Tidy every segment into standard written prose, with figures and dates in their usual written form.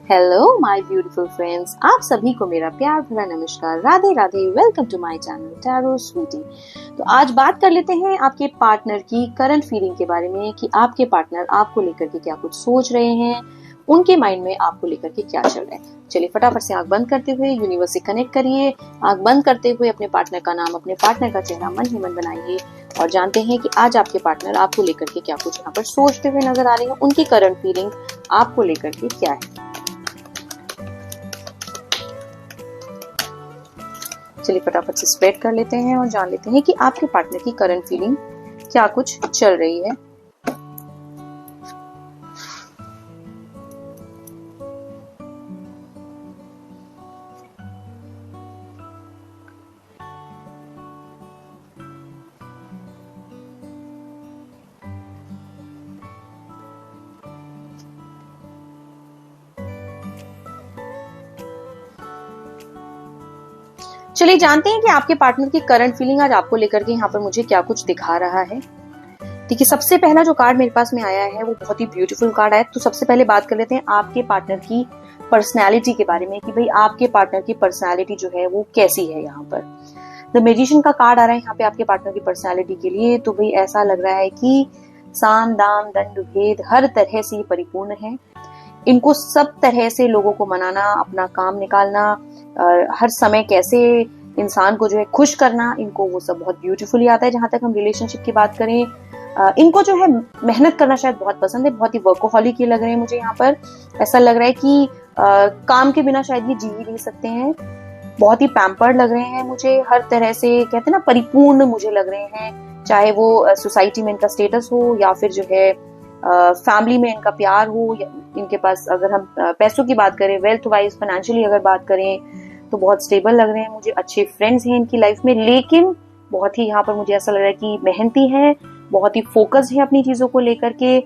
Hello my beautiful friends, आप सभी को मेरा प्यार भरा नमस्कार। Radhe Radhe. Welcome to my channel tarot sweetie. तो आज बात कर लेते हैं आपके पार्टनर की करंट फीलिंग के बारे में कि आपके पार्टनर आपको लेकर के क्या कुछ सोच रहे हैं, उनके माइंड में आपको लेकर के क्या चल रहा है। चलिए फटाफट से आंख बंद करते हुए यूनिवर्स से कनेक्ट करिए। आंख बंद करते हुए अपने पार्टनर का नाम, अपने पार्टनर का चेहरा मन ही मन बनाइए और जानते हैं कि आज आपके पार्टनर आपको लेकर के क्या कुछ यहाँ पर सोचते हुए नजर आ रहे हैं, उनकी करंट फीलिंग आपको लेकर के क्या है। चलिए फटाफट से स्प्रेड कर लेते हैं और जान लेते हैं कि आपके पार्टनर की करंट फीलिंग क्या कुछ चल रही है। चलिए जानते हैं कि आपके पार्टनर की करंट फीलिंग आज आपको लेकर के यहाँ पर मुझे क्या कुछ दिखा रहा है। देखिए सबसे पहला जो कार्ड मेरे पास में आया है वो बहुत ही ब्यूटीफुल कार्ड है। तो सबसे पहले बात कर लेते हैं आपके पार्टनर की पर्सनैलिटी के बारे में कि भाई आपके पार्टनर की पर्सनैलिटी जो है वो कैसी है। यहाँ पर द मैजिशियन का कार्ड आ रहा है यहाँ पे आपके पार्टनर की पर्सनैलिटी के लिए। तो भाई ऐसा लग रहा है कि साम दाम दंड भेद हर तरह से ये परिपूर्ण है। इनको सब तरह से लोगों को मनाना, अपना काम निकालना, हर समय कैसे इंसान को जो है खुश करना, इनको वो सब बहुत ब्यूटीफुली आता है। जहां तक हम रिलेशनशिप की बात करें, इनको जो है मेहनत करना शायद बहुत पसंद है। बहुत ही वर्कोहॉलिक ये लग रहे हैं मुझे यहाँ पर। ऐसा लग रहा है कि काम के बिना शायद ये जी ही नहीं सकते हैं। बहुत ही पैम्पर्ड लग रहे हैं मुझे, हर तरह से कहते हैं ना परिपूर्ण मुझे लग रहे हैं। चाहे वो सोसाइटी में इनका स्टेटस हो या फिर जो है फैमिली में इनका प्यार हो, या इनके पास अगर हम पैसों की बात करें, वेल्थ वाइज फाइनेंशियली अगर बात करें तो बहुत स्टेबल लग रहे हैं मुझे। अच्छे फ्रेंड्स हैं इनकी लाइफ में, लेकिन बहुत ही यहाँ पर मुझे ऐसा लग रहा है कि मेहनती हैं, बहुत ही फोकस्ड है अपनी चीजों को लेकर के।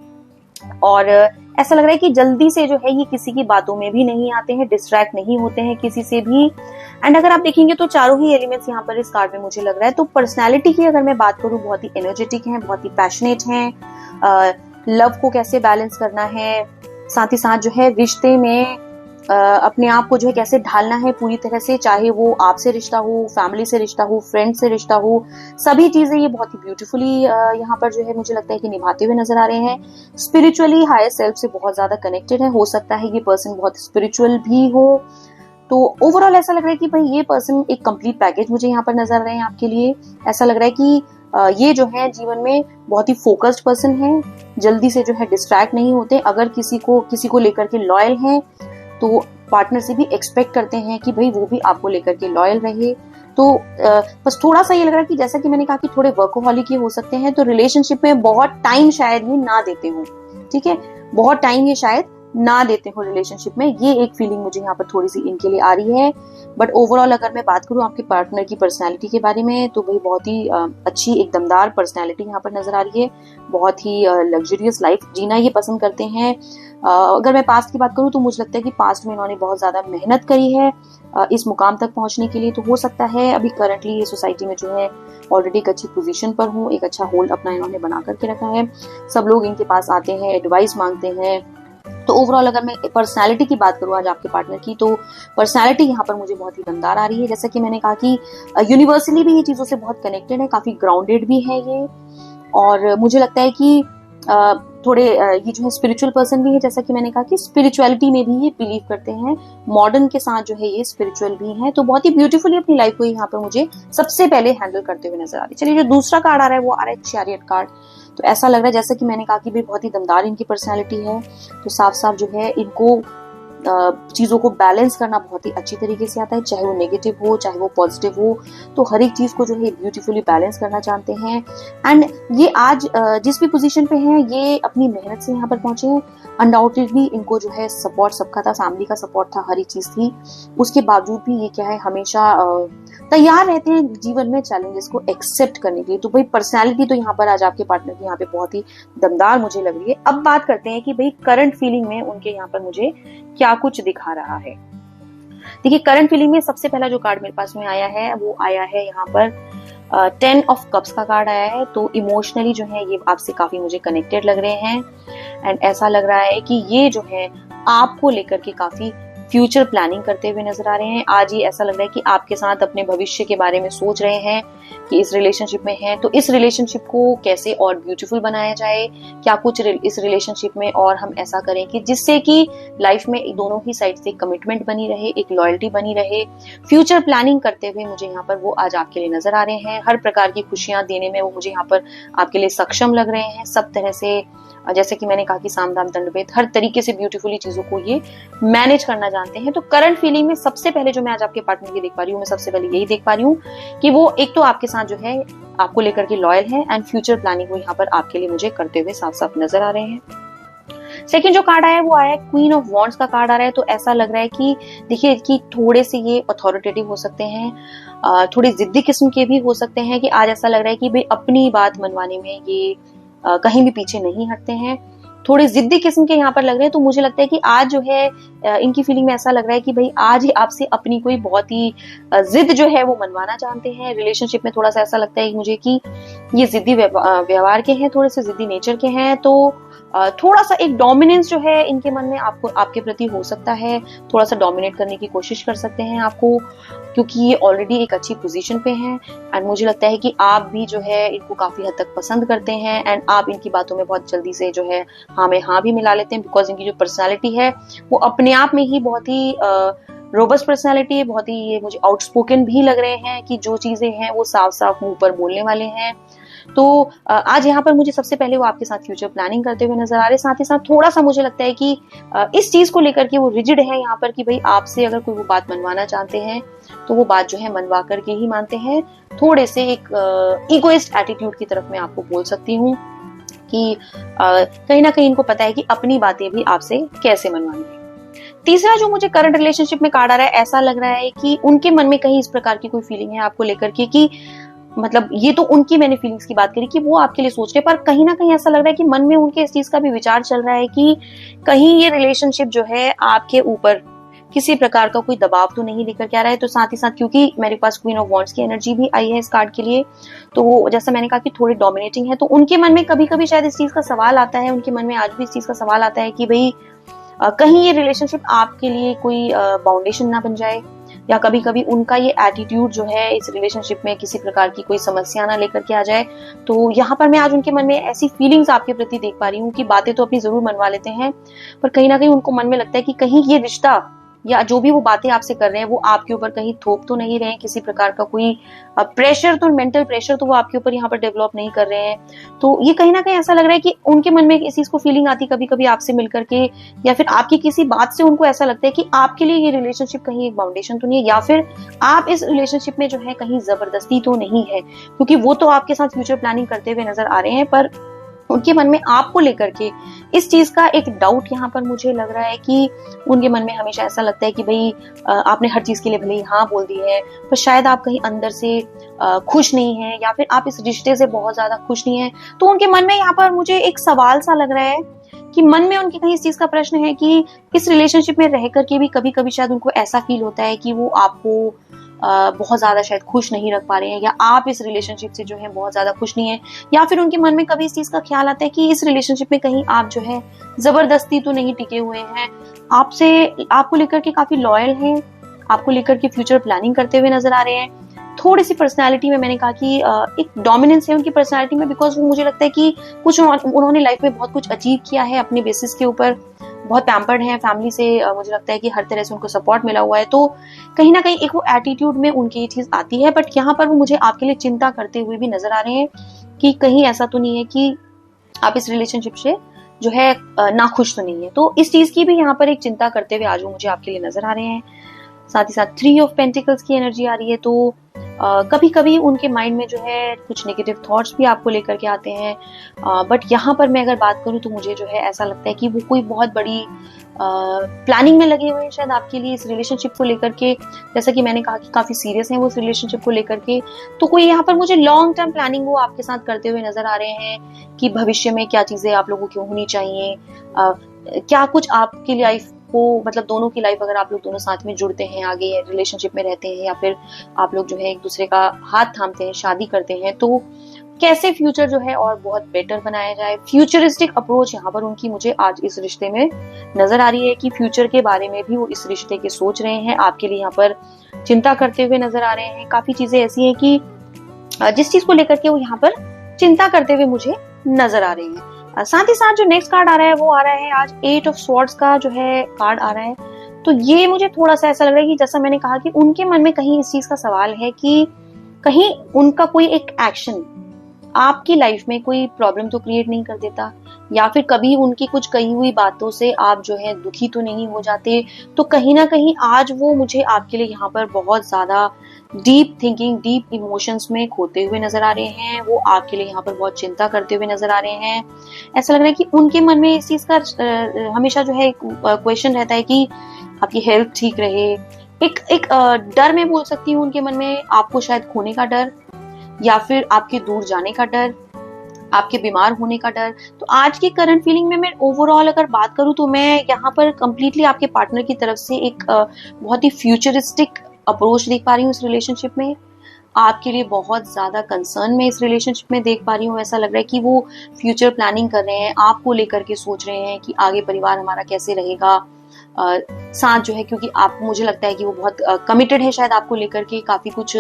और ऐसा लग रहा है कि जल्दी से जो है ये किसी की बातों में भी नहीं आते हैं, डिस्ट्रैक्ट नहीं होते हैं किसी से भी। एंड अगर आप देखेंगे तो चारों ही एलिमेंट्स यहाँ पर इस कार्ड में मुझे लग रहा है। तो पर्सनैलिटी की अगर मैं बात करूँ, बहुत ही एनर्जेटिक है, बहुत ही पैशनेट है। लव को कैसे बैलेंस करना है, साथ ही साथ जो है रिश्ते में अपने आप को जो है कैसे ढालना है पूरी तरह से, चाहे वो आपसे रिश्ता हो, फैमिली से रिश्ता हो, फ्रेंड से रिश्ता हो, सभी चीजें ये बहुत ही ब्यूटीफुली यहाँ पर जो है मुझे लगता है कि निभाते हुए नजर आ रहे हैं। स्पिरिचुअली हायर सेल्फ से बहुत ज्यादा कनेक्टेड है। हो सकता है ये पर्सन बहुत स्पिरिचुअल भी हो। तो ओवरऑल ऐसा लग रहा है कि भाई ये पर्सन एक कंप्लीट पैकेज मुझे यहाँ पर नजर आ रहे हैं आपके लिए। ऐसा लग रहा है कि ये जो है जीवन में बहुत ही फोकस्ड पर्सन है, जल्दी से जो है डिस्ट्रैक्ट नहीं होते। अगर किसी को लेकर के लॉयल हैं तो पार्टनर से भी एक्सपेक्ट करते हैं कि भाई वो भी आपको लेकर के लॉयल रहे। तो बस थोड़ा सा ये लग रहा है कि जैसा कि मैंने कहा कि थोड़े वर्कोहॉलिक हो सकते हैं, तो रिलेशनशिप में बहुत टाइम शायद ये ना देते हो। ठीक है, बहुत टाइम ये शायद ना देते हो रिलेशनशिप में। ये एक फीलिंग मुझे यहाँ पर थोड़ी सी इनके लिए आ रही है। बट ओवरऑल अगर मैं बात करूँ आपके पार्टनर की पर्सनैलिटी के बारे में, तो भाई बहुत ही अच्छी एक दमदार पर्सनैलिटी यहाँ पर नजर आ रही है। बहुत ही लग्जरियस लाइफ जीना ये पसंद करते हैं। अगर मैं पास्ट की बात करूँ तो मुझे लगता है कि पास्ट में इन्होंने बहुत ज्यादा मेहनत करी है इस मुकाम तक पहुंचने के लिए। तो हो सकता है अभी करंटली ये सोसाइटी में जो है ऑलरेडी एक अच्छी पोजीशन पर हो, एक अच्छा होल्ड अपना इन्होंने बना करके रखा है। सब लोग इनके पास आते हैं, एडवाइस मांगते हैं। तो ओवरऑल अगर मैं पर्सनालिटी की बात करूँ आज आपके पार्टनर की, तो पर्सनालिटी यहाँ पर मुझे बहुत ही दमदार आ रही है। जैसा कि मैंने कहा कि यूनिवर्सली भी ये चीजों से बहुत कनेक्टेड है, काफी ग्राउंडेड भी है ये। और मुझे लगता है कि थोड़े ये जो है स्पिरिचुअल पर्सन भी है। जैसा कि मैंने कहा कि स्पिरिचुअलिटी में भी ये बिलीव करते हैं, मॉडर्न के साथ जो है ये स्पिरिचुअल भी है। तो बहुत ही ब्यूटीफुली अपनी लाइफ को यहाँ पर मुझे सबसे पहले हैंडल करते हुए नजर आ रही है। चलिए जो दूसरा कार्ड आ रहा है वो आ रहा है चैरियट कार्ड। तो ऐसा लग रहा है जैसा कि मैंने कहा कि भाई बहुत ही दमदार इनकी पर्सनैलिटी है। तो साफ साफ जो है इनको चीजों को बैलेंस करना बहुत ही अच्छी तरीके से आता है, चाहे वो नेगेटिव हो चाहे वो पॉजिटिव हो। तो हर एक चीज को जो है ब्यूटीफुली बैलेंस करना जानते हैं। एंड ये आज जिस भी पोजीशन पे हैं ये अपनी मेहनत से यहाँ पर पहुंचे हैं। अनडाउटेडली इनको जो है सपोर्ट सबका था, फैमिली का सपोर्ट था, हर एक चीज थी। उसके बावजूद भी ये क्या है हमेशा तैयार रहते हैं जीवन में चैलेंजेस को एक्सेप्ट करने के लिए। तो भाई पर्सनैलिटी तो यहाँ पर आज आपके पार्टनर की यहाँ पे बहुत ही दमदार मुझे लग रही है। अब बात करते हैं कि भाई करंट फीलिंग में उनके यहाँ पर मुझे क्या कुछ दिखा रहा है। देखिए करंट फीलिंग में सबसे पहला जो कार्ड मेरे पास में आया है वो आया है यहाँ पर 10 ऑफ कप्स का कार्ड आया है। तो इमोशनली जो है ये आपसे काफी मुझे कनेक्टेड लग रहे हैं। एंड ऐसा लग रहा है कि ये जो है आपको लेकर के काफी फ्यूचर प्लानिंग करते हुए नजर आ रहे हैं। आज ये ऐसा लग रहा है कि आपके साथ अपने भविष्य के बारे में सोच रहे हैं कि इस रिलेशनशिप में हैं तो इस रिलेशनशिप को कैसे और ब्यूटीफुल बनाया जाए, क्या कुछ इस रिलेशनशिप में और हम ऐसा करें कि जिससे कि लाइफ में दोनों ही साइड से कमिटमेंट बनी रहे, एक लॉयल्टी बनी रहे। फ्यूचर प्लानिंग करते हुए मुझे यहाँ पर वो आज आपके लिए नजर आ रहे हैं। हर प्रकार की खुशियां देने में वो मुझे यहाँ पर आपके लिए सक्षम लग रहे हैं। सब तरह से, जैसे कि मैंने कहा कि साम दाम दंड भेद, हर तरीके से ब्यूटीफुली चीजों को ये मैनेज करना जानते हैं। तो करंट फीलिंग में सबसे पहले जो मैं आज आपके पार्टनर की देख पा रही हूँ, मैं सबसे पहले यही देख पा रही हूँ कि वो एक तो आपके साथ जो है आपको लेकर के लॉयल है एंड फ्यूचर प्लानिंग वो यहाँ पर आपके लिए मुझे करते हुए साफ साफ नजर आ रहे हैं। सेकंड जो कार्ड आया है वो आया है क्वीन ऑफ वॉन्ड्स का कार्ड आ रहा है। तो ऐसा लग रहा है कि देखिए कि थोड़े से ये अथॉरिटेटिव हो सकते हैं, थोड़ी जिद्दी किस्म के भी हो सकते हैं कि आज ऐसा लग रहा है कि भाई अपनी बात मनवाने में ये कहीं भी पीछे नहीं हटते हैं, थोड़े जिद्दी किस्म के यहाँ पर लग रहे हैं। तो मुझे लगता है कि आज जो है इनकी फीलिंग में ऐसा लग रहा है कि भाई आज ही आपसे अपनी कोई बहुत ही जिद जो है वो मनवाना चाहते हैं। रिलेशनशिप में थोड़ा सा ऐसा लगता है मुझे कि ये जिद्दी व्यवहार के हैं, थोड़े से जिद्दी नेचर के हैं। तो थोड़ा सा एक डोमिनेंस जो है इनके मन में आपको आपके प्रति हो सकता है, थोड़ा सा डोमिनेट करने की कोशिश कर सकते हैं आपको, क्योंकि ये ऑलरेडी एक अच्छी पोजीशन पे हैं। एंड मुझे लगता है कि आप भी जो है इनको काफी हद तक पसंद करते हैं एंड आप इनकी बातों में बहुत जल्दी से जो है हाँ में हाँ भी मिला लेते हैं, बिकॉज इनकी जो पर्सनैलिटी है वो अपने आप में ही बहुत ही रोबस्ट पर्सनैलिटी है, बहुत ही ये मुझे आउटस्पोकन भी लग रहे हैं कि जो चीजें हैं वो साफ साफ मुंह पर बोलने वाले हैं। तो आज यहाँ पर मुझे सबसे पहले वो आपके साथ फ्यूचर प्लानिंग करते हुए नजर आ रहे हैं। साथ ही साथ थोड़ा सा मुझे लगता है कि इस चीज को लेकर के वो रिजिड है यहाँ पर कि भाई आपसे अगर कोई वो बात मनवाना चाहते हैं तो वो बात जो है मनवा करके ही मानते हैं। थोड़े से एक इगोइस्ट एटीट्यूड की तरफ मैं आपको बोल सकती हूँ कि कहीं ना कहीं इनको पता है कि अपनी बातें भी आपसे कैसे मनवानी है। तीसरा जो मुझे करंट रिलेशनशिप में कार्ड आ रहा है, ऐसा लग रहा है कि उनके मन में कहीं इस प्रकार की कोई फीलिंग है आपको लेकर के कि मतलब ये तो उनकी मैंने फीलिंग्स की बात करी कि वो आपके लिए सोच रहे, पर कहीं ना कहीं ऐसा लग रहा है कि मन में उनके इस चीज का भी विचार चल रहा है कि कहीं ये रिलेशनशिप जो है आपके ऊपर किसी प्रकार का कोई दबाव तो नहीं लेकर के आ रहा है। तो साथ ही साथ क्योंकि मेरे पास क्वीन ऑफ वॉन्ड्स की एनर्जी भी आई है इस कार्ड के लिए, तो जैसा मैंने कहा कि थोड़े डोमिनेटिंग है, तो उनके मन में कभी कभी शायद इस चीज का सवाल आता है, उनके मन में आज भी इस चीज का सवाल आता है कि भाई कहीं ये रिलेशनशिप आपके लिए कोई बाउंडेशन ना बन जाए, या कभी कभी उनका ये एटीट्यूड जो है इस रिलेशनशिप में किसी प्रकार की कोई समस्या ना लेकर के आ जाए। तो यहाँ पर मैं आज उनके मन में ऐसी फीलिंग्स आपके प्रति देख पा रही हूँ कि बातें तो अपनी जरूर मनवा लेते हैं, पर कहीं ना कहीं उनको मन में लगता है कि कहीं ये रिश्ता या जो भी वो बातें आपसे कर रहे हैं वो आपके ऊपर कहीं थोप तो नहीं रहे हैं, किसी प्रकार का कोई प्रेशर, तो मेंटल प्रेशर तो वो आपके ऊपर यहाँ पर डेवलप नहीं कर रहे हैं। तो ये कहीं ना कहीं ऐसा लग रहा है कि उनके मन में इस चीज को फीलिंग आती कभी कभी आपसे मिलकर के, या फिर आपकी किसी बात से उनको ऐसा लगता है कि आपके लिए ये रिलेशनशिप कहीं एक बाउंडेशन तो नहीं है, या फिर आप इस रिलेशनशिप में जो है कहीं जबरदस्ती तो नहीं है, क्योंकि वो तो आपके साथ फ्यूचर प्लानिंग करते हुए नजर आ रहे हैं, पर उनके मन में आपको लेकर के इस चीज का एक डाउट यहाँ पर मुझे लग रहा है कि उनके मन में हमेशा ऐसा लगता है कि भाई आपने हर चीज के लिए भले ही हाँ बोल दी है, पर शायद आप कहीं अंदर से खुश नहीं है, या फिर आप इस रिश्ते से बहुत ज्यादा खुश नहीं है। तो उनके मन में यहाँ पर मुझे एक सवाल सा लग रहा है कि मन में उनके कहीं इस चीज का प्रश्न है कि इस रिलेशनशिप में रह करके भी कभी कभी शायद उनको ऐसा फील होता है कि वो आपको बहुत ज्यादा शायद खुश नहीं रख पा रहे हैं, या आप इस रिलेशनशिप से जो है बहुत ज्यादा खुश नहीं है, या फिर उनके मन में कभी इस चीज का ख्याल आता है कि इस रिलेशनशिप में कहीं आप जो है जबरदस्ती तो नहीं टिके हुए हैं, आपको लेकर के काफी लॉयल हैं, आपको लेकर के फ्यूचर प्लानिंग करते हुए नजर आ रहे हैं। थोड़ी सी पर्सनालिटी में मैंने कहा कि एक डोमिनेंस है उनकी पर्सनालिटी में, बिकॉज वो मुझे लगता है कि कुछ उन्होंने लाइफ में बहुत कुछ अचीव किया है अपने बेसिस के ऊपर, बहुत पैम्पर्ड हैं फैमिली से, मुझे लगता है कि हर तरह से उनको सपोर्ट मिला हुआ है, तो कहीं ना कहीं एक वो एटीट्यूड में उनकी ये चीज आती है। बट यहाँ पर वो मुझे आपके लिए चिंता करते हुए भी नजर आ रहे हैं कि कहीं ऐसा तो नहीं है कि आप इस रिलेशनशिप से जो है नाखुश तो नहीं है। तो इस चीज की भी यहाँ पर एक चिंता करते हुए आज वो मुझे आपके लिए नजर आ रहे हैं। साथ ही साथ 3 ऑफ पेंटिकल्स की एनर्जी आ रही है, तो कभी कभी उनके माइंड में जो है कुछ नेगेटिव थॉट्स भी आपको लेकर के आते हैं, बट यहाँ पर मैं अगर बात करूँ तो मुझे जो है ऐसा लगता है कि वो कोई बहुत बड़ी प्लानिंग में लगे हुए हैं शायद आपके लिए इस रिलेशनशिप को लेकर के, जैसा कि मैंने कहा कि काफी सीरियस हैं वो इस रिलेशनशिप को लेकर के। तो कोई यहाँ पर मुझे लॉन्ग टर्म प्लानिंग वो आपके साथ करते हुए नजर आ रहे हैं कि भविष्य में क्या चीजें आप लोगों की होनी चाहिए, क्या कुछ आपके लिए को मतलब दोनों की लाइफ, अगर आप लोग दोनों साथ में जुड़ते हैं, आगे रिलेशनशिप में रहते हैं, या फिर आप लोग जो है एक दूसरे का हाथ थामते हैं, शादी करते हैं, तो कैसे फ्यूचर जो है और बहुत बेटर बनाया जाए। फ्यूचरिस्टिक अप्रोच यहाँ पर उनकी मुझे आज इस रिश्ते में नजर आ रही है कि फ्यूचर के बारे में भी वो इस रिश्ते के सोच रहे हैं, आपके लिए यहाँ पर चिंता करते हुए नजर आ रहे हैं। काफी चीजें ऐसी हैं कि जिस चीज को लेकर के वो यहाँ पर चिंता करते हुए मुझे नजर आ रही है। साथ ही साथ जो नेक्स्ट कार्ड आ रहा है वो आ रहा है आज 8 ऑफ स्वॉर्ड्स का जो है कार्ड आ रहा है। तो ये मुझे थोड़ा सा ऐसा लग रहा है कि जैसा मैंने कहा कि उनके मन में कहीं इस चीज का सवाल है कि कहीं उनका कोई एक एक्शन आपकी लाइफ में कोई प्रॉब्लम तो क्रिएट नहीं कर देता, या फिर कभी उनकी कुछ कही हुई बातों से आप जो है दुखी तो नहीं हो जाते। तो कहीं ना कहीं आज वो मुझे आपके लिए यहाँ पर बहुत ज्यादा डीप थिंकिंग, डीप इमोशंस में खोते हुए नजर आ रहे हैं। वो आपके लिए यहाँ पर बहुत चिंता करते हुए नजर आ रहे हैं। ऐसा लग रहा है कि उनके मन में इस चीज का हमेशा जो है क्वेश्चन रहता है कि आपकी हेल्थ ठीक रहे। एक डर मैं बोल सकती हूँ उनके मन में, आपको शायद खोने का डर, या फिर आपके दूर जाने का डर, आपके बीमार होने का डर। तो आज की करंट फीलिंग में मैं ओवरऑल अगर बात करूं तो मैं यहाँ पर कंप्लीटली आपके पार्टनर की तरफ से एक बहुत ही फ्यूचरिस्टिक अप्रोच देख पा रही हूँ इस रिलेशनशिप में। आपके लिए बहुत ज्यादा कंसर्न में इस रिलेशनशिप में देख पा रही हूँ। ऐसा लग रहा है कि वो फ्यूचर प्लानिंग कर रहे हैं, आपको लेकर के सोच रहे हैं कि आगे परिवार हमारा कैसे रहेगा साथ जो है, क्योंकि आप, मुझे लगता है कि वो बहुत कमिटेड है शायद आपको लेकर के, काफी कुछ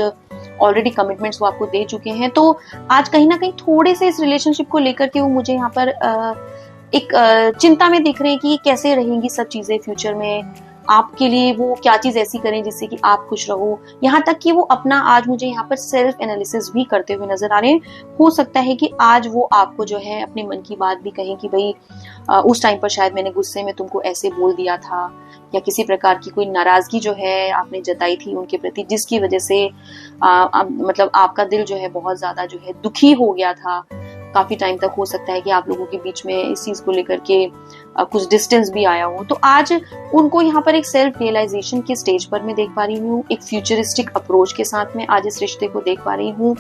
ऑलरेडी कमिटमेंट्स वो आपको दे चुके हैं। तो आज कहीं ना कहीं थोड़े से इस रिलेशनशिप को लेकर के वो मुझे यहाँ पर एक चिंता में दिख रहे हैं कि कैसे रहेंगी सब चीजें फ्यूचर में, आपके लिए वो क्या चीज ऐसी करें जिससे कि आप खुश रहो। यहाँ तक कि वो अपना आज मुझे यहाँ पर सेल्फ एनालिसिस भी करते हुए नजर आ रहे हैं। हो सकता है कि आज वो आपको जो है अपने मन की बात भी कहें कि भाई उस टाइम पर शायद मैंने गुस्से में तुमको ऐसे बोल दिया था, या किसी प्रकार की कोई नाराजगी जो है आपने जताई थी उनके प्रति, जिसकी वजह से मतलब आपका दिल जो है बहुत ज्यादा जो है दुखी हो गया था। काफी टाइम तक हो सकता है कि आप लोगों के बीच में इस चीज को लेकर के कुछ डिस्टेंस भी आया हो। तो आज उनको यहाँ पर एक सेल्फ रियलाइजेशन के स्टेज पर मैं देख पा रही हूँ, एक फ्यूचरिस्टिक अप्रोच के साथ में आज इस रिश्ते को देख पा रही हूँ।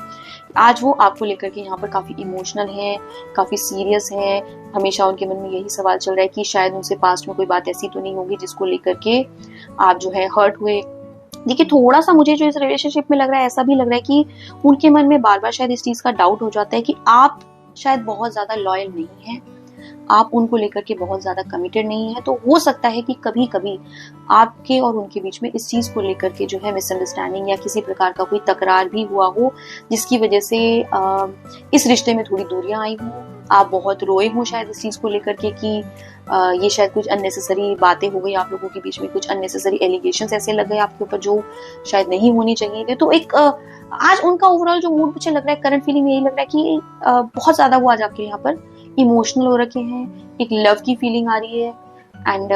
आज वो आपको लेकर के यहाँ पर काफी इमोशनल हैं, काफी सीरियस हैं। हमेशा उनके मन में यही सवाल चल रहा है कि शायद उनसे पास्ट में कोई बात ऐसी तो नहीं होगी जिसको लेकर के आप जो है हर्ट हुए। देखिए, थोड़ा सा मुझे जो इस रिलेशनशिप में लग रहा है, ऐसा भी लग रहा है कि उनके मन में बार बार शायद इस चीज का डाउट हो जाता है कि आप शायद बहुत ज्यादा लॉयल नहीं है, आप उनको लेकर के बहुत ज्यादा कमिटेड नहीं है। तो हो सकता है कि कभी कभी आपके और उनके बीच में इस चीज को लेकर के जो है मिसअंडरस्टैंडिंग या किसी प्रकार का कोई तकरार भी हुआ हो, जिसकी वजह से इस रिश्ते में थोड़ी दूरियां आई हो। आप बहुत रोए हो शायद इस चीज को लेकर के कि ये शायद कुछ अननेसेसरी बातें हो गई आप लोगों के बीच में, कुछ अननेसेसरी एलिगेशंस ऐसे लग गए आपके ऊपर जो शायद नहीं होनी चाहिए थे। तो एक आज उनका ओवरऑल जो मूड मुझे लग रहा है, करंट फीलिंग यही लग रहा है कि बहुत ज्यादा वो आज आपके यहाँ पर इमोशनल हो रखे हैं, एक लव की फीलिंग आ रही है। एंड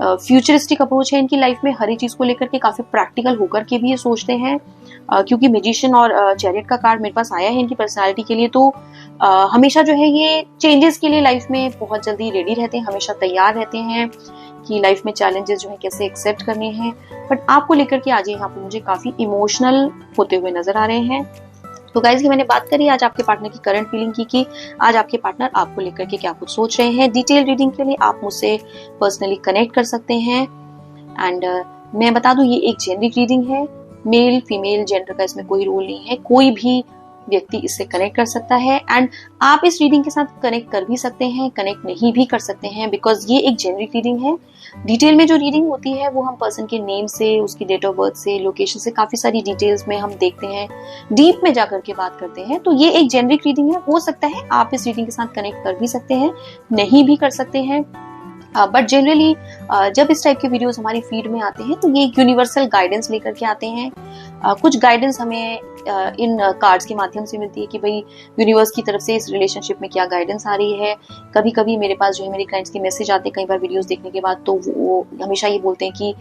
फ्यूचरिस्टिक अप्रोच है इनकी लाइफ में, हर एक चीज को लेकर के काफी प्रैक्टिकल होकर के भी ये सोचते हैं। क्योंकि मैजिशियन और चैरियट का कार्ड मेरे पास आया है इनकी पर्सनालिटी के लिए, तो हमेशा जो है ये चेंजेस के लिए लाइफ में बहुत जल्दी रेडी रहते हैं, हमेशा तैयार रहते हैं कि लाइफ में चैलेंजेस जो है कैसे एक्सेप्ट करने हैं। बट आपको लेकर के आज यहाँ पे मुझे काफी इमोशनल होते हुए नजर आ रहे हैं। तो गाइस, की मैंने बात करी आज आपके पार्टनर की करंट फीलिंग की कि आज आपके पार्टनर आपको लेकर के क्या कुछ सोच रहे हैं। डिटेल रीडिंग के लिए आप मुझसे पर्सनली कनेक्ट कर सकते हैं। एंड मैं बता दूं, ये एक जेनरिक रीडिंग है, मेल फीमेल जेंडर का इसमें कोई रोल नहीं है, कोई भी व्यक्ति इससे कनेक्ट कर सकता है। एंड आप इस रीडिंग के साथ कनेक्ट कर भी सकते हैं, कनेक्ट नहीं भी कर सकते हैं, बिकॉज ये एक जेनरिक रीडिंग है। डिटेल में जो रीडिंग होती है वो हम पर्सन के नेम से, उसकी डेट ऑफ बर्थ से, लोकेशन से, काफी सारी डिटेल्स में हम देखते हैं, डीप में जाकर के बात करते हैं। तो ये एक जेनरिक रीडिंग है, हो सकता है आप इस रीडिंग के साथ कनेक्ट कर भी सकते हैं, नहीं भी कर सकते हैं। बट जनरली जब इस टाइप के वीडियोस हमारी फीड में आते हैं तो ये एक यूनिवर्सल गाइडेंस लेकर के आते हैं। कुछ गाइडेंस हमें इन कार्ड्स के माध्यम से मिलती है कि भाई यूनिवर्स की तरफ से इस रिलेशनशिप में क्या गाइडेंस आ रही है। कभी कभी मेरे पास जो है मेरे क्लाइंट्स के मैसेज आते हैं कई बार वीडियोस देखने के बाद, तो वो हमेशा ये बोलते हैं कि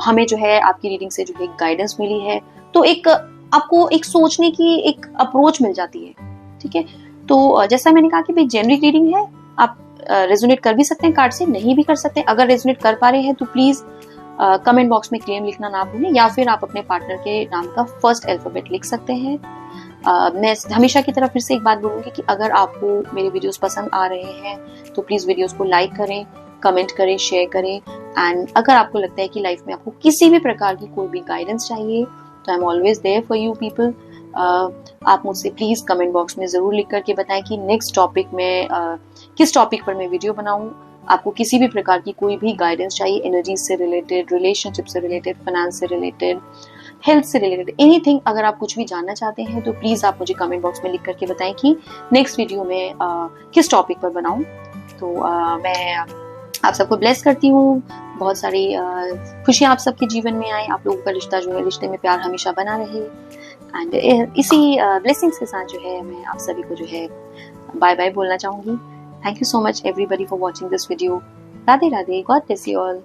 हमें जो है आपकी रीडिंग से जो है गाइडेंस मिली है। तो एक आपको एक सोचने की एक अप्रोच मिल जाती है, ठीक है। तो जैसा मैंने कहा कि भाई जेनरिक रीडिंग है, आप रेजोनेट कर भी सकते हैं कार्ड से, नहीं भी कर सकते हैं। अगर रेजोनेट कर पा रहे हैं तो प्लीज कमेंट बॉक्स में क्लेम लिखना ना भूलें, या फिर आप अपने पार्टनर के नाम का फर्स्ट अल्फाबेट लिख सकते हैं। मैं हमेशा की तरह फिर से एक बात बोलूंगी कि अगर आपको मेरे वीडियोस पसंद आ रहे हैं तो प्लीज वीडियोस को लाइक करें, कमेंट करें, शेयर करें। एंड अगर आपको लगता है कि लाइफ में आपको किसी भी प्रकार की कोई भी गाइडेंस चाहिए तो I am always there for you people. आप मुझसे प्लीज कमेंट बॉक्स में जरूर लिख करके बताएं कि नेक्स्ट टॉपिक में किस टॉपिक पर मैं वीडियो बनाऊं। आपको किसी भी प्रकार की कोई भी गाइडेंस चाहिए, एनर्जी से रिलेटेड, रिलेशनशिप से रिलेटेड, फाइनेंस से रिलेटेड, हेल्थ से रिलेटेड, एनीथिंग, अगर आप कुछ भी जानना चाहते हैं तो प्लीज आप मुझे कमेंट बॉक्स में लिख करके बताएं कि नेक्स्ट वीडियो में किस टॉपिक पर बनाऊं। तो मैं आप सबको ब्लेस करती हूँ, बहुत सारी खुशियां आप सबके जीवन में आए, आप लोगों का रिश्ता जो है, रिश्ते में प्यार हमेशा बना रहे। एंड इसी ब्लेसिंग्स के साथ जो है मैं आप सभी को जो है बाय बाय बोलना चाहूंगी। Thank you so much everybody for watching this video. Radhe Radhe, God bless you all.